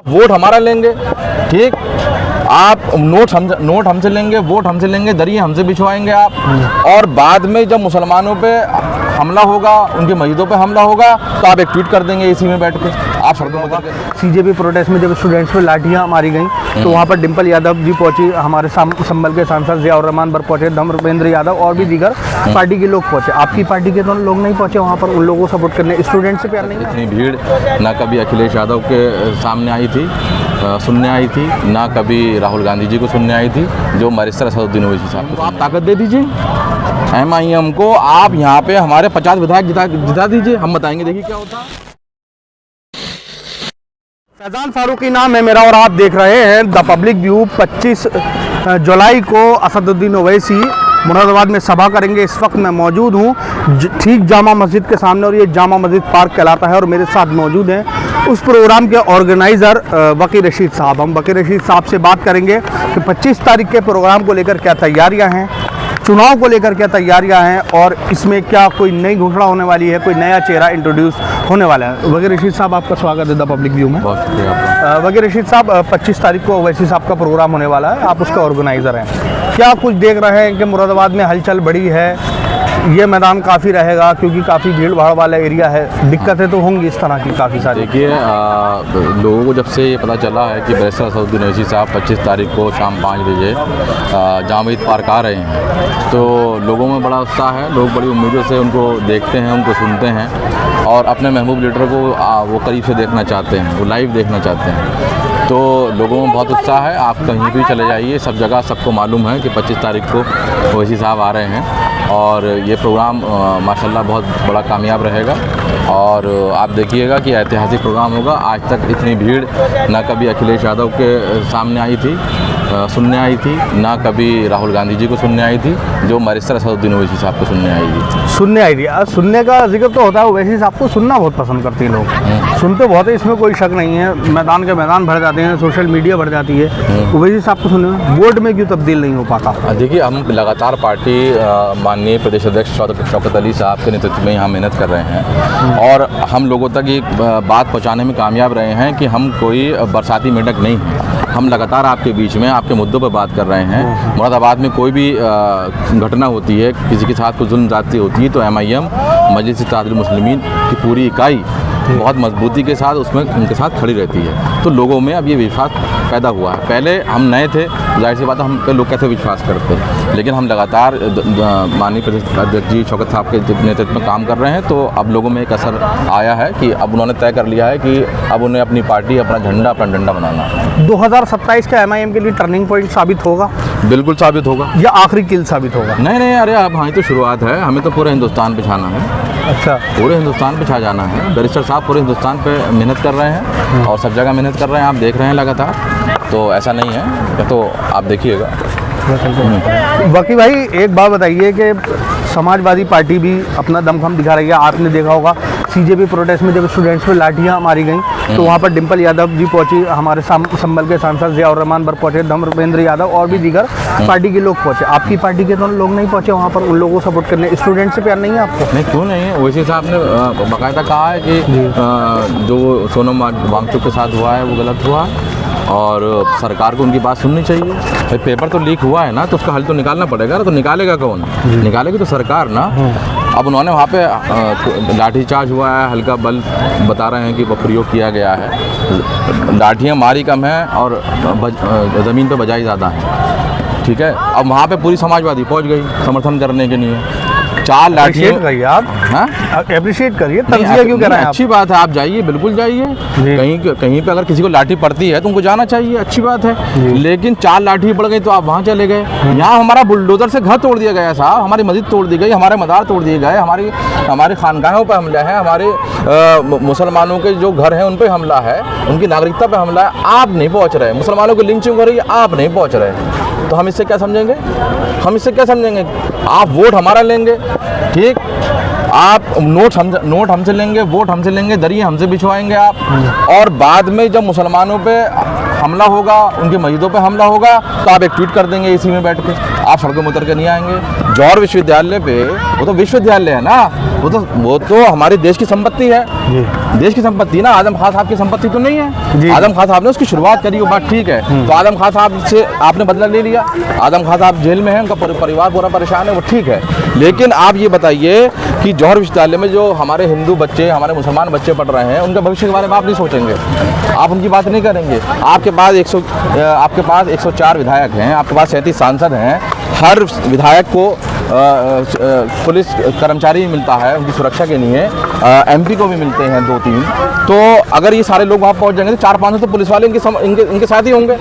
Vote हमारा लेंगे, ठीक, आप नोट हमसे लेंगे, वोट हमसे लेंगे, दरिए हमसे बिछवाएंगे आप, और बाद में जब मुसलमानों पे हमला होगा, उनकी मस्जिदों पे हमला होगा, तो आप एक ट्वीट कर देंगे इसी में बैठ के, आप सड़कों में उतर के। सीजेपी प्रोटेस्ट में जब स्टूडेंट्स पे लाठियां मारी गई तो वहाँ पर डिम्पल यादव जी पहुंची, हमारे संभल के सांसद जियाउर रहमान पर पहुंचे, धर्मेंद्र यादव और भी दीगर पार्टी के लोग पहुंचे। आपकी पार्टी के तो लोग नहीं पहुंचे वहाँ पर, उन लोगों को सपोर्ट करने, स्टूडेंट से प्यार नहीं? इतनी भीड़ ना कभी अखिलेश यादव के सामने आई थी, सुनने आई थी, ना कभी राहुल गांधी जी को सुनने आई थी, जो बैरिस्टर असदुद्दीन ओवैसी साहब को। आप ताकत दे दीजिए MIM को, आप यहाँ पे हमारे 50 विधायक जिता दीजिए, हम बताएंगे, देखिए क्या होता है। फैजान फारूकी नाम है मेरा और आप देख रहे हैं द पब्लिक व्यू। 25 जुलाई को असदुद्दीन ओवैसी मुरादाबाद में सभा करेंगे। इस वक्त मैं मौजूद हूँ ठीक जामा मस्जिद के सामने, और ये जामा मस्जिद पार्क कहलाता है, और मेरे साथ मौजूद हैं उस प्रोग्राम के ऑर्गेनाइज़र वकी रशीद साहब। हम वकी रशीद साहब से बात करेंगे कि 25 तारीख के प्रोग्राम को लेकर क्या तैयारियाँ हैं, चुनाव को लेकर क्या तैयारियां हैं, और इसमें क्या कोई नई घोषणा होने वाली है, कोई नया चेहरा इंट्रोड्यूस होने वाला है। वकी रशीद साहब, आपका स्वागत है द पब्लिक व्यू में। बहुत शुक्रिया। वकी रशीद साहब, 25 तारीख को ओवैसी साहब का प्रोग्राम होने वाला है, आप उसका ऑर्गेनाइज़र हैं। क्या कुछ देख रहे हैं कि मुरादाबाद में हलचल बढ़ी है, ये मैदान काफ़ी रहेगा क्योंकि काफ़ी भीड़ भाड़ वाला एरिया है, दिक्कतें तो होंगी इस तरह की काफ़ी सारी? देखिए, लोगों को जब से ये पता चला है कि बैरिस्टर असदुद्दीन ओवैसी साहब 25 तारीख को शाम 5 बजे जामा मस्जिद पार्क आ रहे हैं, तो लोगों में बड़ा उत्साह है। लोग बड़ी उम्मीदों से उनको देखते हैं, उनको सुनते हैं, और अपने महबूब लीडर को वो करीब से देखना चाहते हैं, वो लाइव देखना चाहते हैं। तो लोगों में बहुत उत्साह है। आप कहीं भी चले जाइए, सब जगह सबको मालूम है कि 25 तारीख को ओवैसी साहब आ रहे हैं, और ये प्रोग्राम माशाल्लाह बहुत बड़ा कामयाब रहेगा। और आप देखिएगा कि ऐतिहासिक प्रोग्राम होगा। आज तक इतनी भीड़ ना कभी अखिलेश यादव के सामने आई थी, सुनने आई थी, ना कभी राहुल गांधी जी को सुनने आई थी, जो बैरिस्टर असदुद्दीन ओवैसी साहब को सुनने आई थी। सुनने आई थी, सुनने का जिक्र तो होता है, ओवैसी साहब को सुनना बहुत पसंद करते हैं लोग, सुनते बहुत है, इसमें कोई शक नहीं है। मैदान के मैदान भर जाते हैं, सोशल मीडिया भर जाती है, ओवैसी साहब को सुनने वोट में क्यों तब्दील नहीं हो पाता? देखिए, हम लगातार पार्टी माननीय प्रदेश अध्यक्ष शौकत अली साहब के नेतृत्व में यहाँ मेहनत कर रहे हैं, और हम लोगों तक ये बात पहुँचाने में कामयाब रहे हैं कि हम कोई बरसाती मेंढक नहीं हैं। हम लगातार आपके बीच में आपके मुद्दों पर बात कर रहे हैं। मुरादाबाद में कोई भी घटना होती है, किसी के साथ कोई जुल्म ज़्यादती होती है, तो MIM मजलिस इत्तेहादुल मुस्लिमीन की पूरी इकाई बहुत मजबूती के साथ उसमें उनके साथ खड़ी रहती है। तो लोगों में अब ये विश्वास पैदा हुआ है। पहले हम नए थे, जाहिर सी बात है, हम पे लोग कैसे विश्वास करते, लेकिन हम लगातार माननीय प्रदेश अध्यक्ष जी शौकत साहब के नेतृत्व में काम कर रहे हैं। तो अब लोगों में एक असर आया है कि अब उन्होंने तय कर लिया है कि अब उन्हें अपनी पार्टी, अपना झंडा, अपना डंडा बनाना है। 2027 का MIM के लिए टर्निंग पॉइंट साबित होगा? बिल्कुल साबित होगा। या आखिरी किल साबित होगा? नहीं, अरे अब हाँ, तो शुरुआत है, हमें तो पूरे हिंदुस्तान पे छाना है। अच्छा, पूरे हिंदुस्तान पे छा जाना है। बैरिस्टर साहब पूरे हिंदुस्तान पे मेहनत कर रहे हैं, और सब जगह मेहनत कर रहे हैं, आप देख रहे हैं लगातार। तो ऐसा नहीं है, तो आप देखिएगा। वकी भाई, एक बात बताइए कि समाजवादी पार्टी भी अपना दमखम दिखा रही है। आपने देखा होगा CJP प्रोटेस्ट में जब स्टूडेंट्स पे लाठियां मारी गई तो वहाँ पर डिम्पल यादव जी पहुंची, हमारे संभल के सांसद जियाउर रहमान पर पहुंचे, धर्मेंद्र यादव और भी दीगर पार्टी के लोग पहुंचे। आपकी पार्टी के तो लोग नहीं पहुंचे वहाँ पर, उन लोगों को सपोर्ट करने। स्टूडेंट से प्यार नहीं है आपको? नहीं, क्यों नहीं है। ओवैसी साहब ने बाकायदा कहा है कि जो सोनम वांगचुक के साथ हुआ है वो गलत हुआ, और सरकार को उनकी बात सुननी चाहिए। पेपर तो लीक हुआ है ना, तो उसका हल तो निकालना पड़ेगा ना। तो निकालेगा कौन? निकालेगी तो सरकार ना। अब उन्होंने वहाँ पे लाठीचार्ज हुआ है, हल्का बल बता रहे हैं कि वो प्रयोग किया गया है। लाठियाँ मारी कम है और ज़मीन पे बजाई ज़्यादा है, ठीक है। अब वहाँ पे पूरी समाजवादी पहुँच गई समर्थन करने के लिए। 4 लाठियाँ करिए आप, हाँ, एप्रिशिएट करिए, तंजिया क्यों कर रहे हैं? अच्छी बात है, आप जाइए, बिल्कुल जाइए। कहीं पे अगर किसी को लाठी पड़ती है तो उनको जाना चाहिए, अच्छी बात है। लेकिन 4 लाठी पड़ गई तो आप वहाँ चले गए। यहाँ हमारा बुलडोजर से घर तोड़ दिया गया साहब, हमारी मस्जिद तोड़ दी गई, हमारे मदार तोड़ दिए गए, हमारी खानगाहों पर हमला है, हमारे मुसलमानों के जो घर हैं उन पर हमला है, उनकी नागरिकता पर हमला है। आप नहीं पहुँच रहे, मुसलमानों की लिंचिंग हो रही है, आप नहीं पहुँच रहे, तो हम इससे क्या समझेंगे? आप वोट हमारा लेंगे, ठीक, आप नोट हमसे लेंगे, वोट हमसे लेंगे, दरिए हमसे बिछवाएंगे आप, और बाद में जब मुसलमानों पे हमला होगा, उनकी मस्जिदों पे हमला होगा, तो आप एक ट्वीट कर देंगे इसी में बैठ के, आप सड़कों में उतर के नहीं आएंगे। जौहर विश्वविद्यालय पे, वो तो विश्वविद्यालय है ना, वो तो हमारे देश की संपत्ति है, देश की संपत्ति ना। आजम खान साहब की संपत्ति तो नहीं है। आजम खान साहब ने उसकी शुरुआत करी, वो बात ठीक है। तो आजम खान साहब से आपने बदला ले लिया, आजम खान साहब जेल में हैं, उनका परिवार पूरा परेशान है, वो ठीक है। लेकिन आप ये बताइए कि जौहर विश्वविद्यालय में जो हमारे हिंदू बच्चे, हमारे मुसलमान बच्चे पढ़ रहे हैं, उनके भविष्य के बारे में आप नहीं सोचेंगे, आप उनकी बात नहीं करेंगे। आपके पास 104 विधायक हैं, आपके पास 37 सांसद हैं। हर विधायक को पुलिस कर्मचारी मिलता है उनकी सुरक्षा के लिए, एमपी को भी मिलते हैं 2-3। तो अगर ये सारे लोग वहाँ पहुँच जाएंगे तो 400-500 तो पुलिस वाले इनके साथ ही होंगे,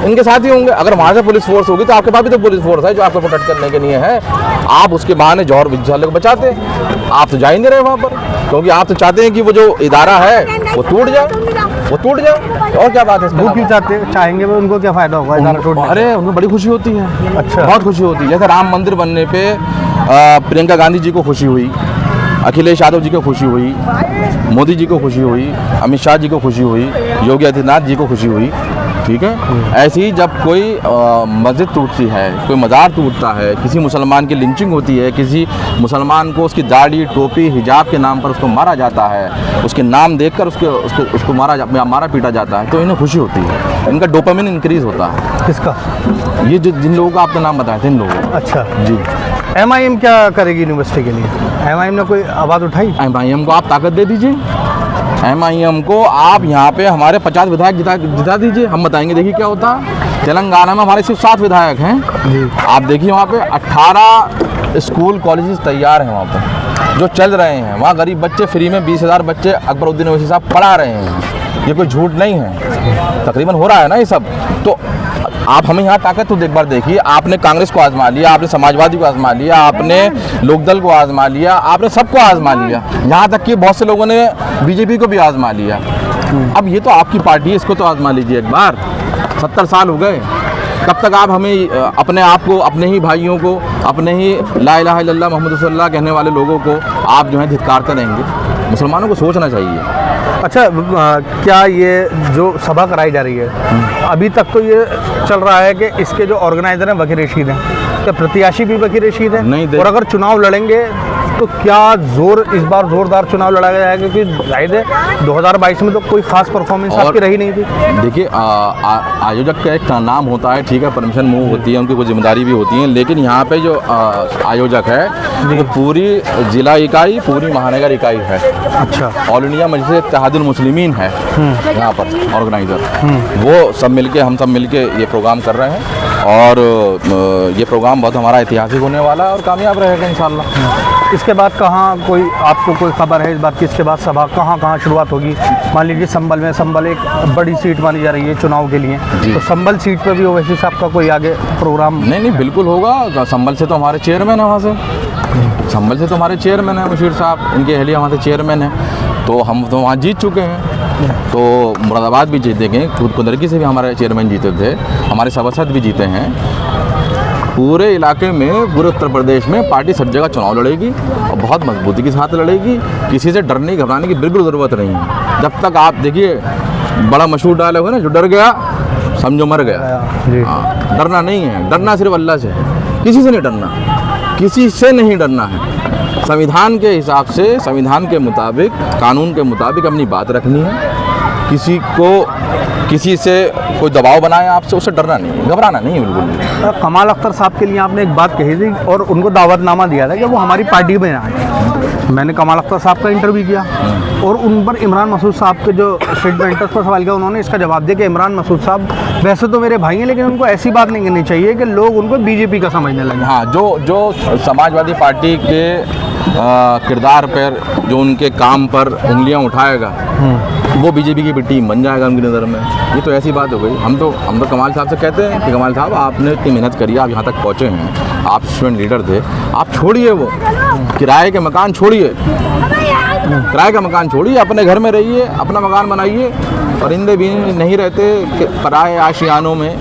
इनके साथ ही होंगे। अगर वहाँ से पुलिस फोर्स होगी तो आपके पास भी तो पुलिस फोर्स है जो आपको प्रोटेक्ट करने के लिए है। आप उसके बहाने जौहर विश्वविद्यालय को बचाते, आप तो जा ही नहीं रहे वहाँ पर, क्योंकि आप तो चाहते हैं कि वो जो इदारा है वो टूट जाए, और क्या बात है। वो क्यों चाहेंगे वो, उनको क्या फायदा होगा इदारा टूटने से? अरे उनको बड़ी खुशी होती है, अच्छा, बहुत खुशी होती है। जैसे राम मंदिर बनने पे प्रियंका गांधी जी को खुशी हुई, अखिलेश यादव जी को खुशी हुई, मोदी जी को खुशी हुई, अमित शाह जी को खुशी हुई, योगी आदित्यनाथ जी को खुशी हुई, ठीक है। ऐसे ही जब कोई मस्जिद टूटती है, कोई मज़ार टूटता है, किसी मुसलमान की लिंचिंग होती है, किसी मुसलमान को उसकी दाढ़ी, टोपी, हिजाब के नाम पर उसको मारा जाता है, उसके नाम देखकर उसको मारा पीटा जाता है, तो इन्हें खुशी होती है, इनका डोपामिन इंक्रीज होता है। किसका? ये जिन लोगों का आपने नाम बताए थे, इन लोगों का। अच्छा जी। MIM क्या करेगी यूनिवर्सिटी के लिए? MIM ने कोई आवाज़ उठाई? MIM को आप ताकत दे दीजिए, MIM को आप यहाँ पे हमारे 50 विधायक जिता दीजिए, हम बताएंगे। देखिए क्या होता है। तेलंगाना में हमारे सिर्फ 7 विधायक हैं जी। आप देखिए वहाँ पे 18 स्कूल कॉलेजेस तैयार हैं वहाँ पे जो चल रहे हैं। वहाँ गरीब बच्चे फ्री में 20,000 बच्चे अकबरुद्दीन ओवैसी साहब पढ़ा रहे हैं, ये कोई झूठ नहीं है, तकरीबन हो रहा है ना ये सब। तो आप हमें यहाँ ताकत तो एक बार देखिए। आपने कांग्रेस को आजमा लिया, आपने समाजवादी को आजमा लिया, आपने लोकदल को आजमा लिया, आपने सबको आजमा लिया, यहाँ तक कि बहुत से लोगों ने बीजेपी को भी आजमा लिया। अब ये तो आपकी पार्टी है, इसको तो आजमा लीजिए एक बार। 70 साल हो गए, कब तक आप हमें अपने आप को, अपने ही भाइयों को, अपने ही ला इलाहा इल्लल्लाह मुहम्मद रसूलुल्लाह कहने वाले लोगों को आप जो है धिक्कारते रहेंगे? मुसलमानों को सोचना चाहिए। अच्छा, क्या ये जो सभा कराई जा रही है, अभी तक तो ये चल रहा है कि इसके जो ऑर्गेनाइजर हैं वकील रशीद हैं, क्या प्रत्याशी भी वकील रशीद हैं? नहीं, और अगर चुनाव लड़ेंगे तो क्या इस बार जोरदार चुनाव लड़ा जाएगा? क्योंकि जाहिर है 2022 में तो कोई खास परफॉर्मेंस आपकी रही नहीं थी। देखिए, आयोजक का एक नाम होता है, ठीक है, परमिशन मूव होती है, उनकी कोई जिम्मेदारी भी होती है, लेकिन यहाँ पे जो आयोजक है वो पूरी जिला इकाई, पूरी महानगर इकाई है। अच्छा। ऑल इंडिया मजलिस इत्तेहादुल मुस्लिमीन है यहाँ पर ऑर्गेनाइजर, वो सब मिलके, हम सब मिलके ये प्रोग्राम कर रहे हैं, और ये प्रोग्राम बहुत हमारा ऐतिहासिक होने वाला है और कामयाब रहेगा इंशाल्लाह। इसके बाद कहाँ आपको कोई खबर है इस बात की? इसके बाद सभा कहाँ शुरुआत होगी? मान लीजिए संभल में, संभल एक बड़ी सीट मानी जा रही है चुनाव के लिए, तो संभल सीट पे भी ओवैसी साहब का कोई आगे प्रोग्राम? नहीं, बिल्कुल होगा। संभल से तो हमारे चेयरमैन है, वहाँ से संभल से तो हमारे चेयरमैन है मुशीर साहब, इनके अहलिया वहाँ से चेयरमैन है, तो हम तो वहाँ जीत चुके हैं। तो मुरादाबाद भी जीतेंगे, कुंदरकी से भी हमारे चेयरमैन जीते थे, हमारे सभासद भी जीते हैं। पूरे इलाके में, पूरे उत्तर प्रदेश में पार्टी सब जगह चुनाव लड़ेगी और बहुत मजबूती के साथ लड़ेगी। किसी से डरने घबराने की बिल्कुल ज़रूरत नहीं है। जब तक आप देखिए, बड़ा मशहूर डायलॉग है ना, जो डर गया समझो मर गया। हाँ, डरना नहीं है, डरना सिर्फ अल्लाह से है, किसी से नहीं डरना, किसी से नहीं डरना है। संविधान के हिसाब से, संविधान के मुताबिक, कानून के मुताबिक अपनी बात रखनी है। किसी से कोई दबाव बनाए आपसे, उससे डरना नहीं है, घबराना नहीं है बिल्कुल भी। कमाल अख्तर साहब के लिए आपने एक बात कही थी और उनको दावतनामा दिया था कि वो हमारी पार्टी में आए। मैंने कमाल अख्तर साहब का इंटरव्यू किया और उन पर इमरान मसूद साहब के जो स्टेटमेंट पर सवाल किया, उन्होंने इसका जवाब दिया कि इमरान मसूद साहब वैसे तो मेरे भाई हैं, लेकिन उनको ऐसी बात नहीं करनी चाहिए कि लोग उनको बीजेपी का समझने लगे। हाँ, जो समाजवादी पार्टी के किरदार पर, जो उनके काम पर उंगलियां उठाएगा, वो बीजेपी की टीम बन जाएगा उनकी नज़र में। ये तो ऐसी बात हो गई। हम तो कमाल साहब से कहते हैं कि कमाल साहब, आपने इतनी मेहनत करी, आप यहाँ तक पहुँचे हैं, आप स्टूडेंट लीडर थे, आप छोड़िए वो किराए के मकान, छोड़िए किराए का मकान, छोड़िए, अपने घर में रहिए, अपना मकान बनाइए। परिंदे भी नहीं रहते पराए आशियानों में,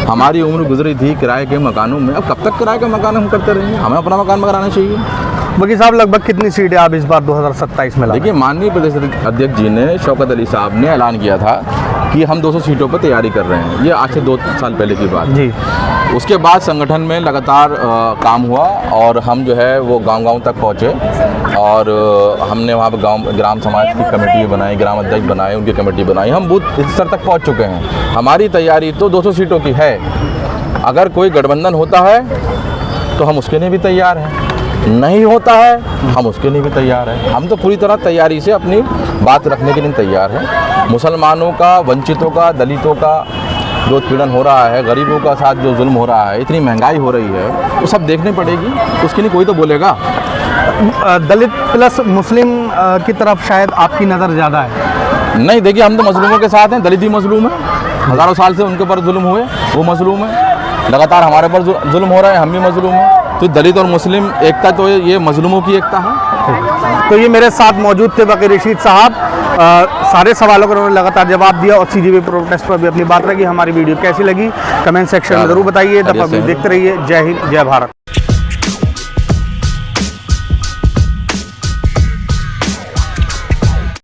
हमारी उम्र गुजरी थी किराए के मकानों में, अब कब तक किराए का मकान हम करते रहेंगे? हमें अपना मकान बनाना चाहिए। वकील साहब, लगभग कितनी सीटें आप इस बार 2027 में? देखिए, माननीय प्रदेश अध्यक्ष जी ने, शौकत अली साहब ने ऐलान किया था कि हम 200 सीटों पर तैयारी कर रहे हैं। ये आज से 2 साल पहले की बात जी। उसके बाद संगठन में लगातार काम हुआ और हम जो है वो गांव-गांव तक पहुँचे और हमने वहाँ पर गांव ग्राम समाज की कमेटी बनाई, ग्राम अध्यक्ष बनाए, उनकी कमेटी बनाई। हम बूथ स्तर तक पहुँच चुके हैं। हमारी तैयारी तो 200 सीटों की है। अगर कोई गठबंधन होता है तो हम उसके लिए भी तैयार हैं, नहीं होता है हम उसके लिए भी तैयार हैं। हम तो पूरी तरह तैयारी से अपनी बात रखने के लिए तैयार हैं। मुसलमानों का, वंचितों का, दलितों का जो उत्पीड़न हो रहा है, गरीबों का साथ जो जुल्म हो रहा है, इतनी महंगाई हो रही है, वो सब देखनी पड़ेगी। उसके लिए कोई तो बोलेगा। दलित प्लस मुस्लिम की तरफ शायद आपकी नज़र ज़्यादा है। नहीं, देखिए हम तो मजलूमों के साथ हैं। दलित भी मजलूम है, हज़ारों साल से उनके ऊपर जुल्म हुए, वो मजलूम है। लगातार हमारे ऊपर जुल्म हो रहा है, हम भी मजलूम हैं। तो दलित और मुस्लिम एकता तो ये मजलूमों की एकता है। तो ये मेरे साथ मौजूद थे बकीर रशीद साहब। सारे सवालों का उन्होंने लगातार जवाब दिया और CGP प्रोटेस्ट पर भी अपनी बात रखी। हमारी वीडियो कैसी लगी कमेंट सेक्शन में ज़रूर बताइए। द पब्लिक देखते रहिए। जय हिंद, जय भारत।